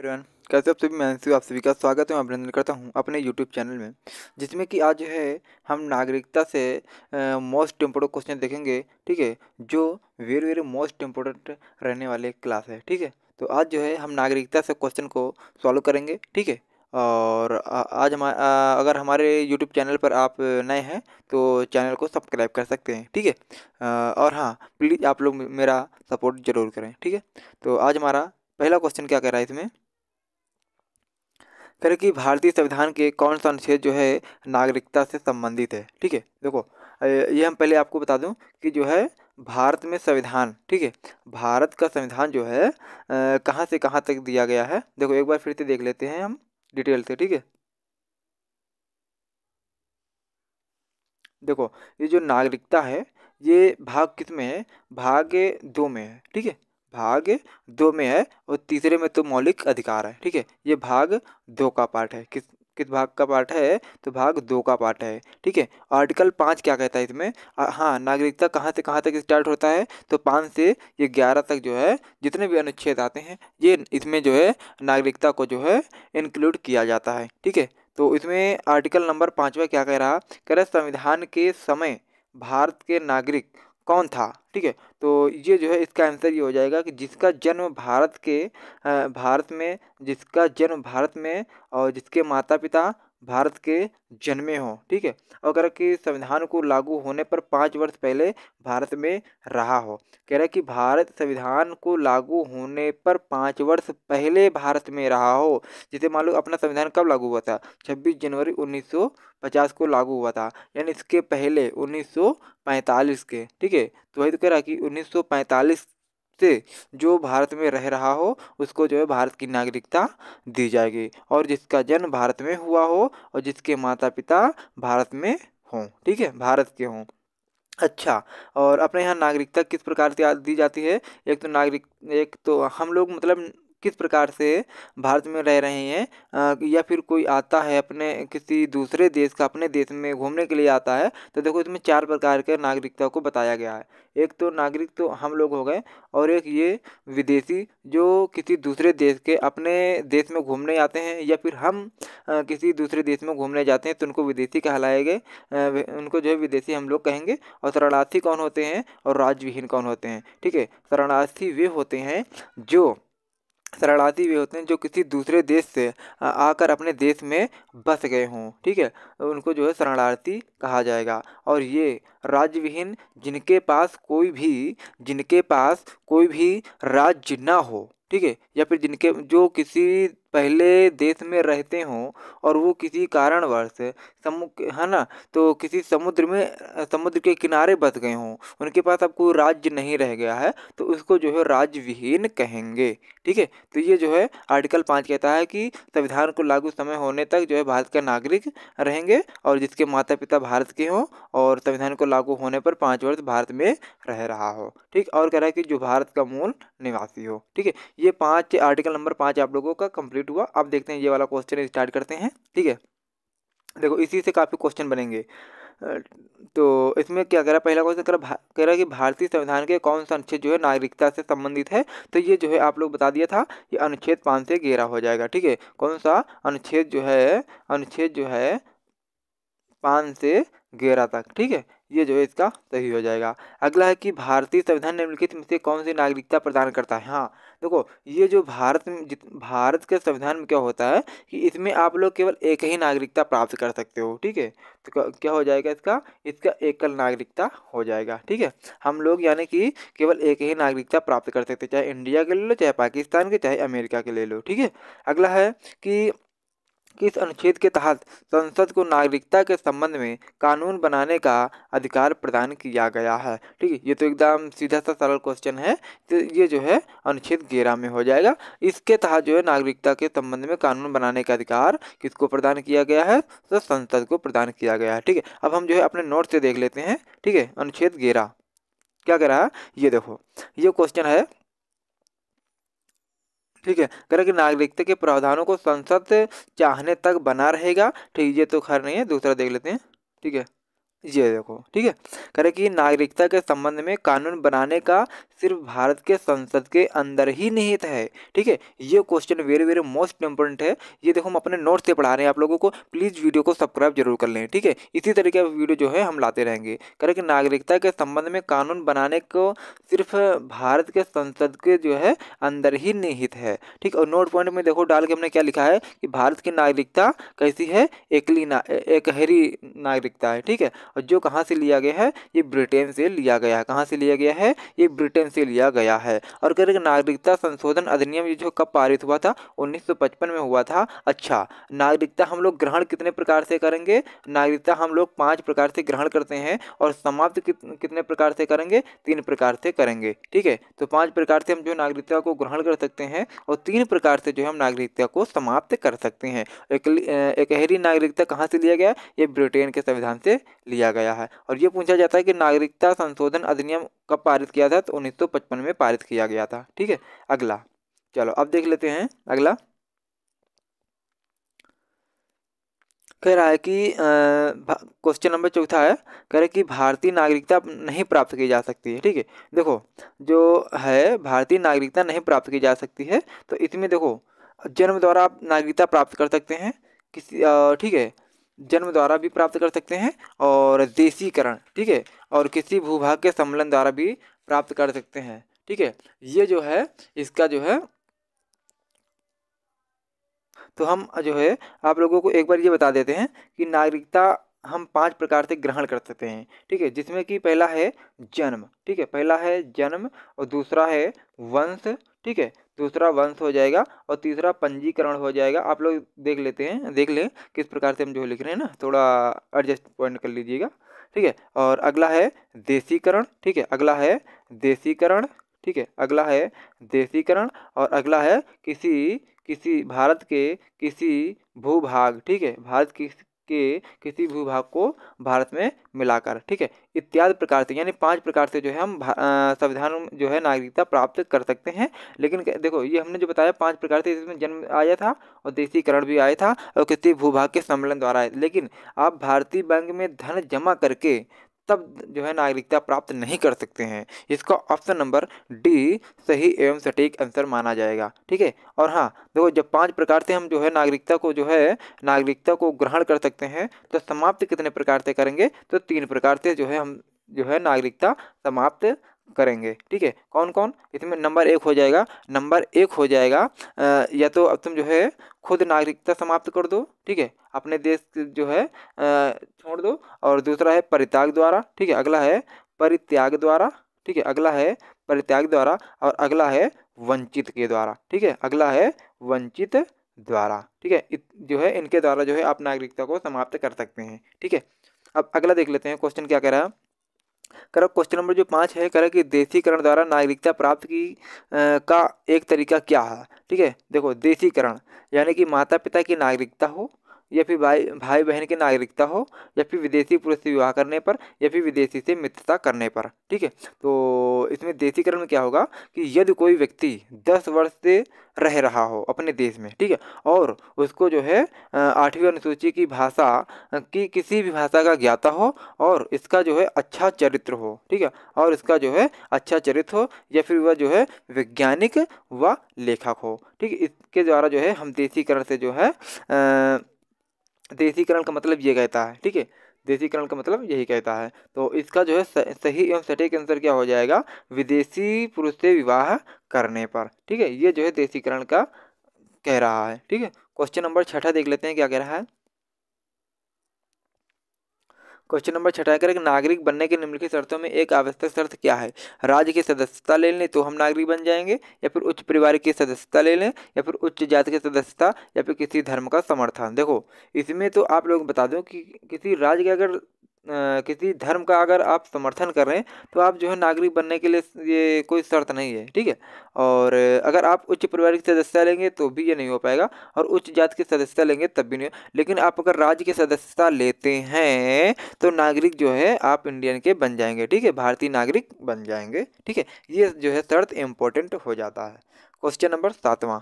Everyone, कैसे आप सभी। मैं अंशु, आप सभी का स्वागत है। मैं अभिनंदन करता हूं अपने यूट्यूब चैनल में, जिसमें कि आज जो है हम नागरिकता से मोस्ट इम्पोर्टेंट क्वेश्चन देखेंगे। ठीक है, जो वेरी वेरी मोस्ट इम्पोर्टेंट रहने वाले क्लास है। ठीक है, तो आज जो है हम नागरिकता से क्वेश्चन को सॉल्व करेंगे। ठीक है, और आज अगर हमारे यूट्यूब चैनल पर आप नए हैं तो चैनल को सब्सक्राइब कर सकते हैं। ठीक है, और हाँ, प्लीज़ आप लोग मेरा सपोर्ट ज़रूर करें। ठीक है, तो आज हमारा पहला क्वेश्चन क्या कह रहा है इसमें, कह रहे कि भारतीय संविधान के कौन सा अनुच्छेद जो है नागरिकता से संबंधित है। ठीक है, देखो ये हम पहले आपको बता दूं कि जो है भारत में संविधान, ठीक है, भारत का संविधान जो है कहाँ से कहाँ तक दिया गया है। देखो एक बार फिर से देख लेते हैं हम डिटेल से। ठीक है, देखो ये जो नागरिकता है ये भाग किस में है, भाग 2 में है। ठीक है, भाग 2 में है और तीसरे में तो मौलिक अधिकार है। ठीक है, ये भाग 2 का पार्ट है। किस किस भाग का पार्ट है, तो भाग 2 का पार्ट है। ठीक है, आर्टिकल 5 क्या कहता है इसमें, हाँ, नागरिकता कहाँ से कहाँ तक स्टार्ट होता है, तो 5 से ये 11 तक जो है जितने भी अनुच्छेद आते हैं ये इसमें जो है नागरिकता को जो है इंक्लूड किया जाता है। ठीक है, तो इसमें आर्टिकल नंबर 5वां क्या कह रहा, कह रहा संविधान के समय भारत के नागरिक कौन था। ठीक है, तो ये जो है इसका आंसर ये हो जाएगा कि जिसका जन्म भारत में, जिसका जन्म भारत में और जिसके माता पिता भारत के जन्मे हों। ठीक है, और कह रहा कि संविधान को लागू होने पर 5 वर्ष पहले भारत में रहा हो। कह रहा है कि भारत संविधान को लागू होने पर 5 वर्ष पहले भारत में रहा हो। जैसे मान लो अपना संविधान कब लागू हुआ था, 26 जनवरी 1950 को लागू हुआ था, यानी इसके पहले 1945 के। ठीक है, तो वही तो कह रहा कि 1945 से जो भारत में रह रहा हो उसको जो है भारत की नागरिकता दी जाएगी, और जिसका जन्म भारत में हुआ हो और जिसके माता पिता भारत में हों। ठीक है, भारत के हों। अच्छा, और अपने यहाँ नागरिकता किस प्रकार से दी जाती है, एक तो हम लोग मतलब किस प्रकार से भारत में रह रहे हैं, या फिर कोई आता है अपने किसी दूसरे देश का अपने देश में घूमने के लिए आता है, तो देखो इसमें 4 प्रकार के नागरिकता को बताया गया है। एक तो नागरिक तो हम लोग हो गए, और एक ये विदेशी जो किसी दूसरे देश के अपने देश में घूमने आते हैं, या फिर हम किसी दूसरे देश में घूमने जाते हैं तो उनको विदेशी कहलाएंगे, उनको जो है विदेशी हम लोग कहेंगे। और शरणार्थी कौन होते हैं और राज्यविहीन कौन होते हैं। ठीक है, शरणार्थी वे होते हैं जो किसी दूसरे देश से आकर अपने देश में बस गए हों। ठीक है, उनको जो है शरणार्थी कहा जाएगा। और ये राज्यविहीन जिनके पास कोई भी राज्य ना हो। ठीक है, या फिर जिनके जो किसी पहले देश में रहते हों और वो किसी कारणवश है ना, तो किसी समुद्र के किनारे बस गए हों, उनके पास अब कोई राज्य नहीं रह गया है, तो उसको जो है राज्य विहीन कहेंगे। ठीक है, तो ये जो है आर्टिकल 5 कहता है कि संविधान को लागू समय होने तक जो है भारत का नागरिक रहेंगे, और जिसके माता पिता भारत के हों और संविधान को लागू होने पर 5 वर्ष भारत में रह रहा हो। ठीक, और कह रहा है कि जो भारत का मूल निवासी हो। ठीक है, ये 5 आर्टिकल नंबर 5 आप लोगों का कंप्लीट हुआ। अब देखते हैं ये वाला क्वेश्चन स्टार्ट करते हैं। ठीक है, देखो इसी से काफ़ी क्वेश्चन बनेंगे। अ, तो इसमें क्या कह रहा है, पहला क्वेश्चन कह रहा है कि भारतीय संविधान के कौन सा अनुच्छेद जो है नागरिकता से संबंधित है। तो ये जो है आप लोग बता दिया था, ये अनुच्छेद 5 से 11 हो जाएगा। ठीक है, कौन सा अनुच्छेद जो है 5 से 11 तक। ठीक है, ये जो है इसका सही हो जाएगा। अगला है कि भारतीय संविधान निम्नलिखित में से कौन सी नागरिकता प्रदान करता है। हाँ, देखो ये जो भारत के संविधान में क्या होता है कि इसमें आप लोग केवल एक ही नागरिकता प्राप्त कर सकते हो। ठीक है, तो क्या हो जाएगा इसका एकल नागरिकता हो जाएगा। ठीक है, हम लोग यानी कि केवल एक ही नागरिकता प्राप्त कर सकते हैं, चाहे इंडिया के ले लो, चाहे पाकिस्तान के, चाहे अमेरिका के ले लो। ठीक है, अगला है कि किस अनुच्छेद के तहत संसद को नागरिकता के संबंध में कानून बनाने का अधिकार प्रदान किया गया है। ठीक है, ये तो एकदम सीधा सा सरल क्वेश्चन है, तो ये जो है अनुच्छेद 11 में हो जाएगा। इसके तहत जो है नागरिकता के संबंध में कानून बनाने का अधिकार किसको प्रदान किया गया है, तो संसद को प्रदान किया गया है। ठीक है, अब हम जो है अपने नोट से देख लेते हैं। ठीक है, अनुच्छेद 11 क्या कह रहा है, ये देखो ये क्वेश्चन है। ठीक है, कह रहा कि नागरिकता के प्रावधानों को संसद चाहने तक बना रहेगा। ठीक, ये तो खैर नहीं है, दूसरा देख लेते हैं। ठीक है, ये देखो, ठीक है। कह रहे कि नागरिकता के संबंध में कानून बनाने का सिर्फ भारत के संसद के अंदर ही निहित है, ठीक है। ये question very very most important है। ये देखो हम अपने नोट से पढ़ा रहे हैं आप लोगों को, प्लीज वीडियो को सब्सक्राइब जरूर कर लें, ठीक है। इसी तरीके का वीडियो जो है हम लाते रहेंगे। कह रहे कि नागरिकता के संबंध में कानून बनाने को सिर्फ भारत के संसद के जो है अंदर ही निहित है, ठीक। और नोट पॉइंट में देखो डाल के हमने क्या लिखा है कि भारत की नागरिकता कैसी है, एकहरी नागरिकता है, ठीक है। और जो कहाँ से लिया गया है, ये ब्रिटेन से लिया गया है। कहाँ से लिया गया है, ये ब्रिटेन से लिया गया है। और कह रहे कि नागरिकता संशोधन अधिनियम ये जो कब पारित हुआ था, 1955 में हुआ था। अच्छा, नागरिकता हम लोग ग्रहण कितने प्रकार से करेंगे, नागरिकता हम लोग 5 प्रकार से ग्रहण करते हैं और समाप्त कितने प्रकार से करेंगे, 3 प्रकार से करेंगे, ठीक है। तो 5 प्रकार से हम जो नागरिकता को ग्रहण कर सकते हैं और 3 प्रकार से जो हम नागरिकता को समाप्त कर सकते हैं। एकहरी नागरिकता कहाँ से लिया गया, ये ब्रिटेन के संविधान से लिया गया है। और ये पूछा जाता है कि नागरिकता संशोधन अधिनियम कब पारित किया था, तो 1955 में पारित किया गया था, ठीक है। अगला, चलो अब देख लेते हैं अगला। कह रहा है कि क्वेश्चन नंबर 4 है, कह रहे कि भारतीय नागरिकता नहीं प्राप्त की जा सकती है, ठीक है। देखो जो है भारतीय नागरिकता नहीं प्राप्त की जा सकती है, तो इसमें देखो जन्म द्वारा आप नागरिकता प्राप्त कर सकते हैं किसी, ठीक है, जन्म द्वारा भी प्राप्त कर सकते हैं और देशीकरण, ठीक है, और किसी भूभाग के सम्मेलन द्वारा भी प्राप्त कर सकते हैं, ठीक है। ये जो है इसका जो है, तो हम जो है आप लोगों को एक बार ये बता देते हैं कि नागरिकता हम 5 प्रकार से ग्रहण कर सकते हैं, ठीक है। जिसमें कि पहला है जन्म, ठीक है, पहला है जन्म, और दूसरा है वंश, ठीक है, दूसरा वंश हो जाएगा, और तीसरा पंजीकरण हो जाएगा। आप लोग देख लेते हैं, देख लें किस प्रकार से हम जो लिख रहे हैं ना, थोड़ा एडजस्ट पॉइंट कर लीजिएगा, ठीक है। और अगला है देशीकरण, ठीक है, अगला है देशीकरण, ठीक है, अगला है देशीकरण, और अगला है किसी किसी भारत के किसी भूभाग, ठीक है, भारत के किसी भूभाग को भारत में मिलाकर, ठीक है, इत्यादि प्रकार से, यानी 5 प्रकार से जो है हम संविधान में जो है नागरिकता प्राप्त कर सकते हैं। लेकिन देखो ये हमने जो बताया 5 प्रकार से, इसमें जन्म आया था और देशीकरण भी आया था और किसी भूभाग के सम्मेलन द्वारा आया। लेकिन आप भारतीय बैंक में धन जमा करके तब जो है नागरिकता प्राप्त नहीं कर सकते हैं। इसका ऑप्शन नंबर डी सही एवं सटीक आंसर माना जाएगा, ठीक है। और हाँ देखो, जब 5 प्रकार से हम जो है नागरिकता को जो है नागरिकता को ग्रहण कर सकते हैं, तो समाप्त कितने प्रकार से करेंगे, तो 3 प्रकार से जो है हम जो है नागरिकता समाप्त करेंगे, ठीक है। कौन कौन, इसमें नंबर 1 हो जाएगा, नंबर 1 हो जाएगा या तो अब तुम जो है खुद नागरिकता समाप्त कर दो, ठीक है, अपने देश जो है छोड़ दो। और दूसरा है परित्याग द्वारा, ठीक है, अगला है परित्याग द्वारा, ठीक है, अगला है परित्याग द्वारा, और अगला है वंचित के द्वारा, ठीक है, अगला है वंचित द्वारा, ठीक है। जो है इनके द्वारा जो है आप नागरिकता को समाप्त कर सकते हैं, ठीक है। अब अगला देख लेते हैं क्वेश्चन क्या कह रहा है। करो क्वेश्चन नंबर जो 5 है, कह रहा है कि देशीकरण द्वारा नागरिकता प्राप्त की का एक तरीका क्या है, ठीक है। देखो देशीकरण यानी कि माता पिता की नागरिकता हो, या फिर भाई बहन की नागरिकता हो, या फिर विदेशी पुरुष से विवाह करने पर, या फिर विदेशी से मित्रता करने पर, ठीक है। तो इसमें देशीकरण में क्या होगा कि यदि कोई व्यक्ति 10 वर्ष से रह रहा हो अपने देश में, ठीक है, और उसको जो है 8वीं अनुसूची की भाषा की किसी भी भाषा का ज्ञाता हो, और इसका जो है अच्छा चरित्र हो, ठीक है, और इसका जो है अच्छा चरित्र हो, या फिर वह जो है वैज्ञानिक व लेखक हो, ठीक है। इसके द्वारा जो है हम देशीकरण से जो है देशीकरण का मतलब ये कहता है, ठीक है, देशीकरण का मतलब यही कहता है। तो इसका जो है सही एवं सटीक आंसर क्या हो जाएगा, विदेशी पुरुष से विवाह करने पर, ठीक है। ये जो है देशीकरण का कह रहा है, ठीक है। क्वेश्चन नंबर 6 देख लेते हैं क्या कह रहा है। क्वेश्चन नंबर 6 करें कि नागरिक बनने की निम्नलिखित शर्तों में एक आवश्यक शर्त क्या है। राज्य की सदस्यता ले लें तो हम नागरिक बन जाएंगे, या फिर उच्च परिवार की सदस्यता ले लें, या फिर उच्च जाति की सदस्यता, या फिर किसी धर्म का समर्थन। देखो इसमें तो आप लोग बता दो कि किसी राज्य के अगर किसी धर्म का अगर आप समर्थन कर रहे हैं तो आप जो है नागरिक बनने के लिए ये कोई शर्त नहीं है, ठीक है। और अगर आप उच्च परिवार की सदस्यता लेंगे तो भी ये नहीं हो पाएगा, और उच्च जाति की सदस्यता लेंगे तब भी नहीं। लेकिन आप अगर राज्य की सदस्यता लेते हैं तो नागरिक जो है आप इंडियन के बन जाएंगे, ठीक है, भारतीय नागरिक बन जाएंगे, ठीक है। ये जो है शर्त इम्पोर्टेंट हो जाता है। क्वेश्चन नंबर 7वां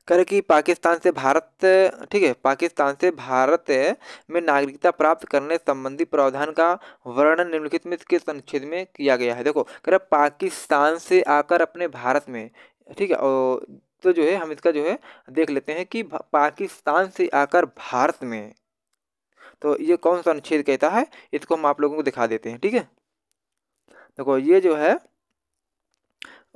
कह रहे कि पाकिस्तान से भारत, ठीक है, पाकिस्तान से भारत में नागरिकता प्राप्त करने संबंधी प्रावधान का वर्णन निम्नलिखित में किस अनुच्छेद में किया गया है। देखो कह रहे पाकिस्तान से आकर अपने भारत में, ठीक है, और तो जो है हम इसका जो है देख लेते हैं कि पाकिस्तान से आकर भारत में, तो ये कौन सा अनुच्छेद कहता है, इसको हम आप लोगों को दिखा देते हैं। ठीक है, देखो ये जो है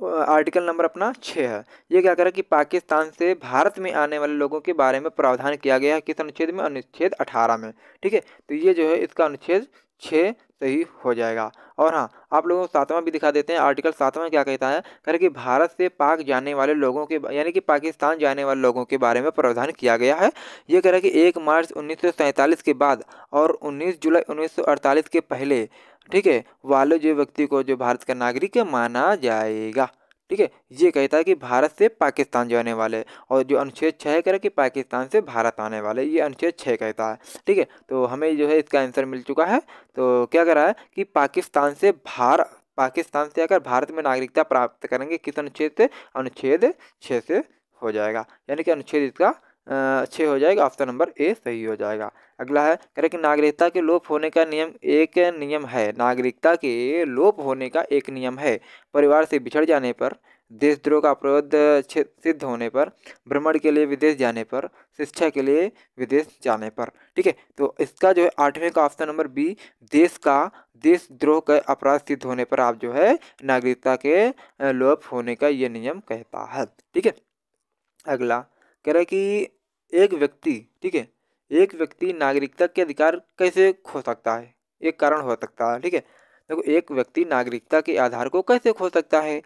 आर्टिकल नंबर अपना 6 है। ये क्या कह रहा है कि पाकिस्तान से भारत में आने वाले लोगों के बारे में प्रावधान किया गया है किस अनुच्छेद में, अनुच्छेद 18 में। ठीक है, तो ये जो है इसका अनुच्छेद 6 सही हो जाएगा। और हाँ, आप लोगों को 7वां भी दिखा देते हैं। आर्टिकल 7वां क्या कहता है, कह रहे कि भारत से पाक जाने वाले लोगों के, यानी कि पाकिस्तान जाने वाले लोगों के बारे में प्रावधान किया गया है। ये कह रहा है कि 1 मार्च 1947 के बाद और 19 जुलाई 1948 के पहले, ठीक है, वाले जो व्यक्ति को जो भारत का नागरिक माना जाएगा। ठीक है, ये कहता है कि भारत से पाकिस्तान जाने वाले, और जो अनुच्छेद 6 कह रहा है कि पाकिस्तान से भारत आने वाले, ये अनुच्छेद 6 कहता है। ठीक है, तो हमें जो है इसका आंसर मिल चुका है। तो क्या कह रहा है कि पाकिस्तान से आकर भारत में नागरिकता प्राप्त करेंगे किस अनुच्छेद से, अनुच्छेद 6 से हो जाएगा, यानी कि अनुच्छेद इसका 6 हो जाएगा। ऑप्शन नंबर ए सही हो जाएगा। अगला है, कह रहे कि नागरिकता के लोप होने का एक नियम है, नागरिकता के लोप होने का एक नियम है, परिवार से बिछड़ जाने पर, देशद्रोह का अपराध सिद्ध होने पर, भ्रमण के लिए विदेश जाने पर, शिक्षा के लिए विदेश जाने पर। ठीक है, तो इसका जो है 8वें का ऑप्शन नंबर बी, देशद्रोह का अपराध सिद्ध होने पर आप जो है नागरिकता के लोप होने का ये नियम कहता है। ठीक है, अगला कह रहा है कि एक व्यक्ति, ठीक है, एक व्यक्ति नागरिकता के अधिकार कैसे खो सकता है, एक कारण हो सकता है। ठीक है, देखो एक व्यक्ति नागरिकता के आधार को कैसे खो सकता है,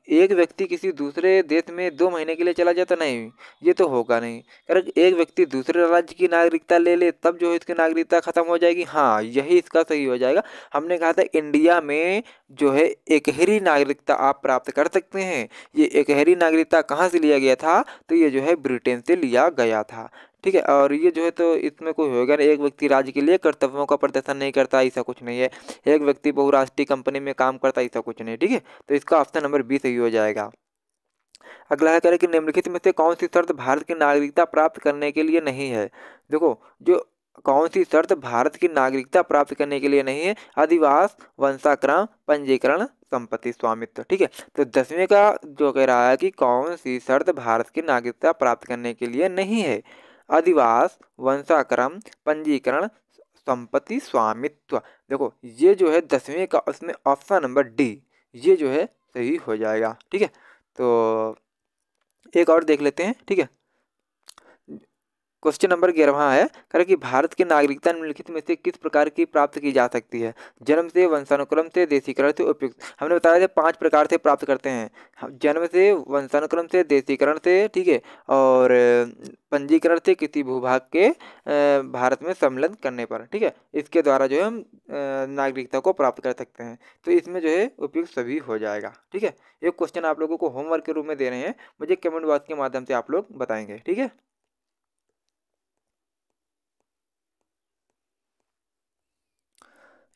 एक व्यक्ति किसी दूसरे देश में 2 महीने के लिए चला जाता, नहीं, ये तो होगा नहीं। अगर एक व्यक्ति दूसरे राज्य की नागरिकता ले ले तब जो है इसकी नागरिकता खत्म हो जाएगी, हाँ यही इसका सही हो जाएगा। हमने कहा था इंडिया में जो है एकहरी नागरिकता आप प्राप्त कर सकते हैं। ये एकहरी नागरिकता कहाँ से लिया गया था, तो ये जो है ब्रिटेन से लिया गया था। ठीक है, और ये जो है तो इसमें कोई होगा नहीं, एक व्यक्ति राज्य के लिए कर्तव्यों का प्रदर्शन नहीं करता, ऐसा कुछ नहीं है। एक व्यक्ति बहुराष्ट्रीय कंपनी में काम करता, ऐसा कुछ नहीं। ठीक है, तो इसका ऑप्शन नंबर बी सही हो जाएगा। अगला है, कह रहे कि निम्नलिखित में से कौन सी शर्त भारत की नागरिकता प्राप्त करने के लिए नहीं है। देखो जो कौन सी शर्त भारत की नागरिकता प्राप्त करने के लिए नहीं है, अधिवास, वंशाक्रम, पंजीकरण, संपत्ति स्वामित्व। ठीक है, तो 10वें का जो कह रहा है कि कौन सी शर्त भारत की नागरिकता प्राप्त करने के लिए नहीं है, अधिवास, वंशाक्रम, पंजीकरण, संपत्ति स्वामित्व। देखो ये जो है 10वें का, उसमें ऑप्शन नंबर डी ये जो है सही हो जाएगा। ठीक है, तो एक और देख लेते हैं। ठीक है, क्वेश्चन नंबर 11वां है, कह रहा कि भारत की नागरिकता निम्नलिखित में से किस प्रकार की प्राप्त की जा सकती है, जन्म से, वंशानुक्रम से, देशीकरण से, उपयुक्त। हमने बताया था 5 प्रकार से प्राप्त करते हैं, जन्म से, वंशानुक्रम से, देशीकरण से, ठीक है, और पंजीकरण से, किसी भूभाग के भारत में सम्मिलन करने पर। ठीक है, इसके द्वारा जो है हम नागरिकता को प्राप्त कर सकते हैं। तो इसमें जो है उपयुक्त सभी हो जाएगा। ठीक है, एक क्वेश्चन आप लोगों को होमवर्क के रूप में दे रहे हैं, मुझे कमेंट बॉक्स के माध्यम से आप लोग बताएंगे। ठीक है,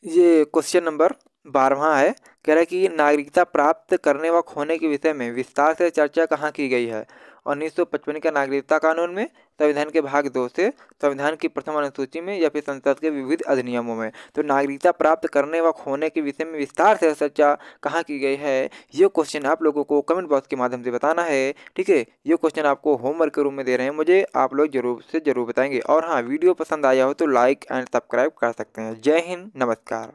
ये क्वेश्चन नंबर 12वां है, कह रहा है कि नागरिकता प्राप्त करने व खोने के विषय में विस्तार से चर्चा कहाँ की गई है, 1955 का नागरिकता कानून में, संविधान के भाग 2 से, संविधान की प्रथम अनुसूची में, या फिर संसद के विविध अधिनियमों में। तो नागरिकता प्राप्त करने व खोने के विषय में विस्तार से चर्चा कहाँ की गई है, ये क्वेश्चन आप लोगों को कमेंट बॉक्स के माध्यम से बताना है। ठीक है, ये क्वेश्चन आपको होमवर्क के रूप में दे रहे हैं, मुझे आप लोग जरूर से जरूर बताएंगे। और हाँ, वीडियो पसंद आया हो तो लाइक एंड सब्सक्राइब कर सकते हैं। जय हिंद, नमस्कार।